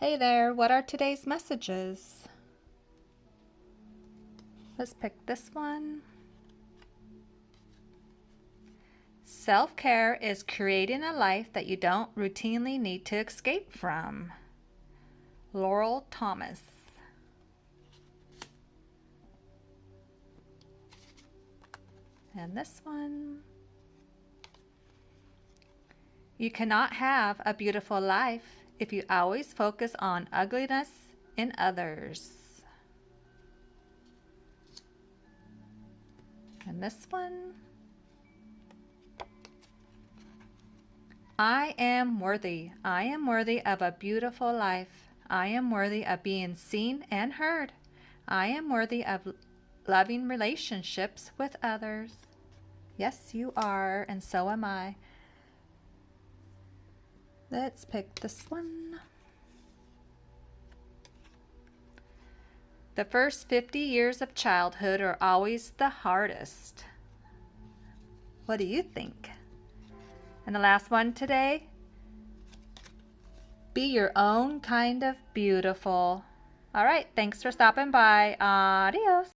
Hey there, what are today's messages? Let's pick this one. Self-care is creating a life that you don't routinely need to escape from. Laurel Thomas. And this one. You cannot have a beautiful life if you always focus on ugliness in others. And this one. I am worthy. I am worthy of a beautiful life. I am worthy of being seen and heard. I am worthy of loving relationships with others. Yes, you are, and so am I. Let's pick this one. The first 50 years of childhood are always the hardest. What do you think? And the last one today, be your own kind of beautiful. All right, thanks for stopping by. Adios.